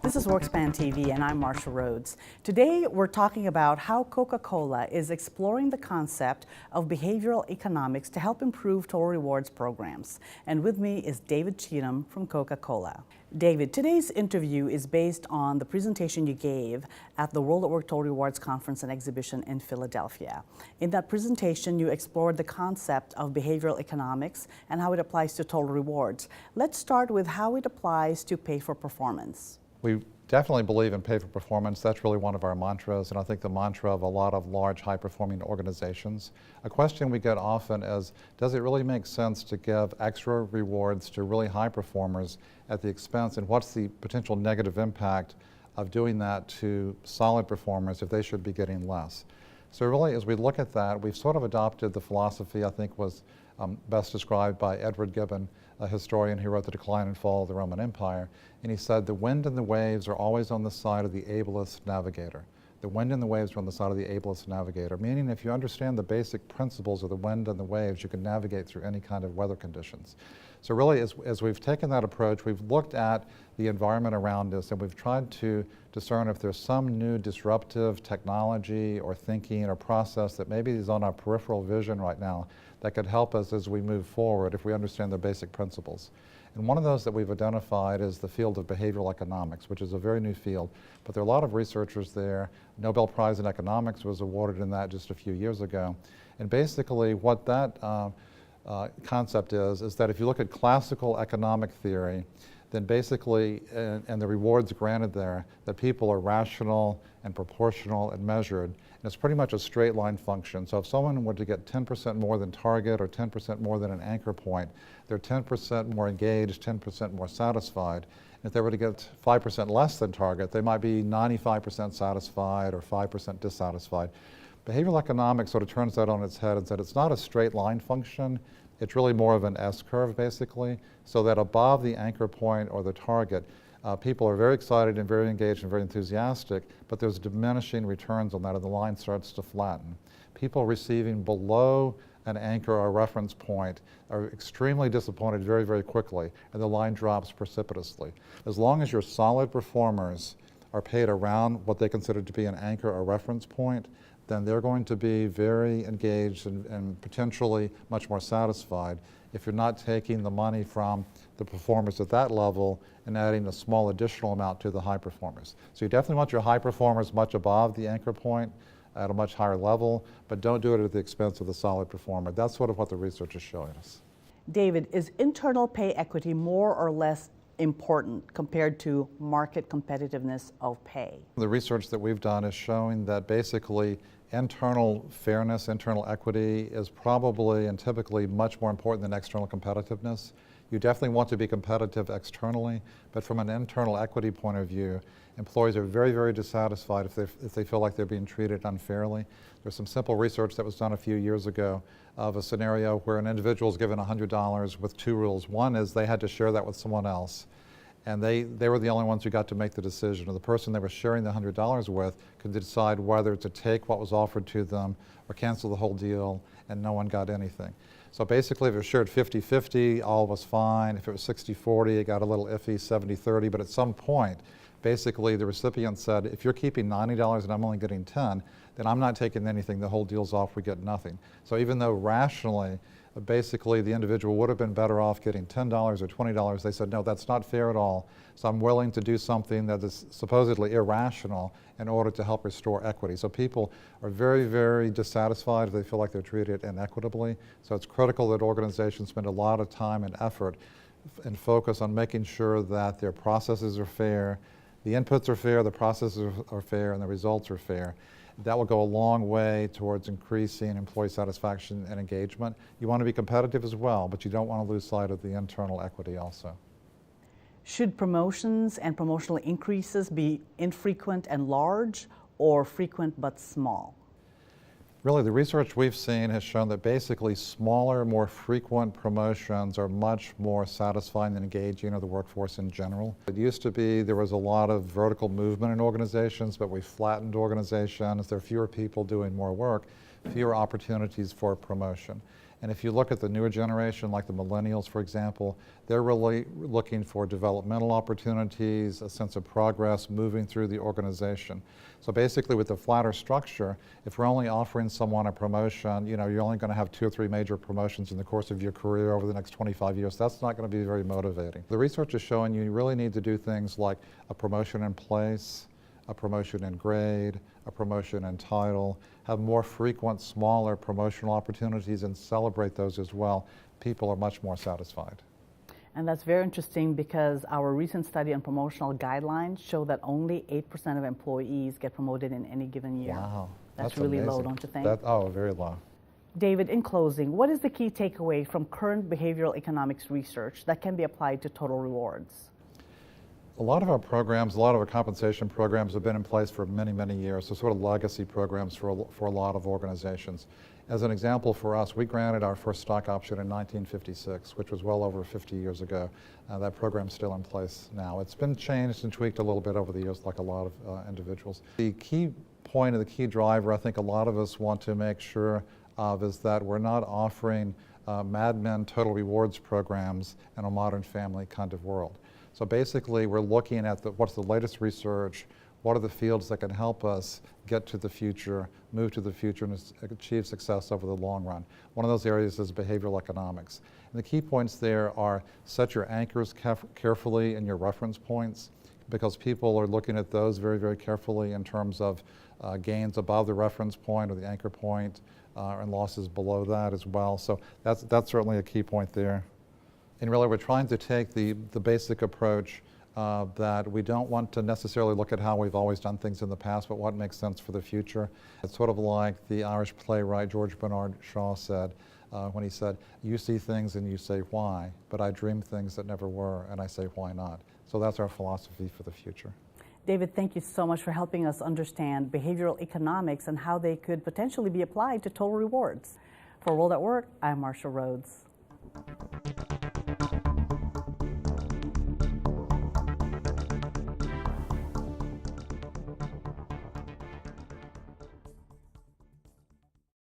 This is WorkSpan TV, and I'm Marsha Rhodes. Today, we're talking about how Coca-Cola is exploring the concept of behavioral economics to help improve total rewards programs. And with me is David Cheatham from Coca-Cola. David, today's interview is based on the presentation you gave at the World at Work Total Rewards Conference and Exhibition in Philadelphia. In that presentation, you explored the concept of behavioral economics and how it applies to total rewards. Let's start with how it applies to pay for performance. We definitely believe in pay for performance. That's really one of our mantras, and I think the mantra of a lot of large, high-performing organizations. A question we get often is, does it really make sense to give extra rewards to really high performers at the expense, and what's the potential negative impact of doing that to solid performers if they should be getting less? So really, as we look at that, we've sort of adopted the philosophy I think was best described by Edward Gibbon, a historian who wrote The Decline and Fall of the Roman Empire. And he said, the wind and the waves are always on the side of the ablest navigator. The wind and the waves are on the side of the ablest navigator, meaning if you understand the basic principles of the wind and the waves, you can navigate through any kind of weather conditions. So really, as we've taken that approach, we've looked at the environment around us and we've tried to discern if there's some new disruptive technology or thinking or process that maybe is on our peripheral vision right now that could help us as we move forward if we understand the basic principles. And one of those that we've identified is the field of behavioral economics, which is a very new field, but there are a lot of researchers there. Nobel Prize in Economics was awarded in that just a few years ago. And basically what that concept is that if you look at classical economic theory, then basically, and the rewards granted there, that people are rational and proportional and measured, and it's pretty much a straight line function. So if someone were to get 10% more than target or 10% more than an anchor point, they're 10% more engaged, 10% more satisfied. If they were to get 5% less than target, they might be 95% satisfied or 5% dissatisfied. Behavioral economics sort of turns that on its head and said it's not a straight line function, it's really more of an S-curve basically, so that above the anchor point or the target, people are very excited and very engaged and very enthusiastic, but there's diminishing returns on that and the line starts to flatten. People receiving below an anchor or reference point are extremely disappointed very, very quickly, and the line drops precipitously. As long as your solid performers are paid around what they consider to be an anchor or reference point, then they're going to be very engaged and potentially much more satisfied if you're not taking the money from the performers at that level and adding a small additional amount to the high performers. So you definitely want your high performers much above the anchor point at a much higher level, but don't do it at the expense of the solid performer. That's sort of what the research is showing us. David, is internal pay equity more or less important compared to market competitiveness of pay? The research that we've done is showing that basically internal fairness, internal equity is probably and typically much more important than external competitiveness. You definitely want to be competitive externally, but from an internal equity point of view, employees are very, very dissatisfied if they feel like they're being treated unfairly. There's some simple research that was done a few years ago of a scenario where an individual is given $100 with two rules. One is they had to share that with someone else, and they were the only ones who got to make the decision. Or the person they were sharing the $100 with could decide whether to take what was offered to them or cancel the whole deal, and no one got anything. So basically, if it was shared 50-50, all was fine. If it was 60-40, it got a little iffy, 70-30. But at some point, basically, the recipient said, if you're keeping $90 and I'm only getting 10, then I'm not taking anything. The whole deal's off. We get nothing. So even though rationally, basically, the individual would have been better off getting $10 or $20. They said, no, that's not fair at all. So I'm willing to do something that is supposedly irrational in order to help restore equity. So people are very, very dissatisfied if they feel like they're treated inequitably. So it's critical that organizations spend a lot of time and effort and focus on making sure that their processes are fair, the inputs are fair, the processes are fair, and the results are fair. That will go a long way towards increasing employee satisfaction and engagement. You want to be competitive as well, but you don't want to lose sight of the internal equity also. Should promotions and promotional increases be infrequent and large, or frequent but small? Really, the research we've seen has shown that basically smaller, more frequent promotions are much more satisfying and engaging of the workforce in general. It used to be there was a lot of vertical movement in organizations, but we flattened organizations. There are fewer people doing more work, fewer opportunities for promotion. And if you look at the newer generation, like the millennials, for example, they're really looking for developmental opportunities, a sense of progress, moving through the organization. So basically with the flatter structure, if we're only offering someone a promotion, you know, you're only going to have 2 or 3 major promotions in the course of your career over the next 25 years. That's not going to be very motivating. The research is showing you really need to do things like a promotion in place, a promotion in grade, a promotion in title, have more frequent, smaller promotional opportunities and celebrate those as well. People are much more satisfied. And that's very interesting because our recent study on promotional guidelines show that only 8% of employees get promoted in any given year. Wow. That's really amazing. low, don't you think? Very low. David, in closing, what is the key takeaway from current behavioral economics research that can be applied to total rewards? A lot of our programs, a lot of our compensation programs have been in place for many, many years, so sort of legacy programs for a lot of organizations. As an example for us, we granted our first stock option in 1956, which was well over 50 years ago. That program's still in place now. It's been changed and tweaked a little bit over the years, like a lot of individuals. The key point and the key driver I think a lot of us want to make sure of is that we're not offering Mad Men total rewards programs in a Modern Family kind of world. So basically, we're looking at what's the latest research, what are the fields that can help us get to the future, move to the future, and achieve success over the long run. One of those areas is behavioral economics. And the key points there are set your anchors carefully in your reference points, because people are looking at those very, very carefully in terms of gains above the reference point or the anchor point, and losses below that as well. So that's certainly a key point there. And really, we're trying to take the basic approach that we don't want to necessarily look at how we've always done things in the past, but what makes sense for the future. It's sort of like the Irish playwright George Bernard Shaw said when he said, "You see things and you say why, but I dream things that never were, and I say why not." So that's our philosophy for the future. David, thank you so much for helping us understand behavioral economics and how they could potentially be applied to total rewards. For World at Work, I'm Marsha Rhodes.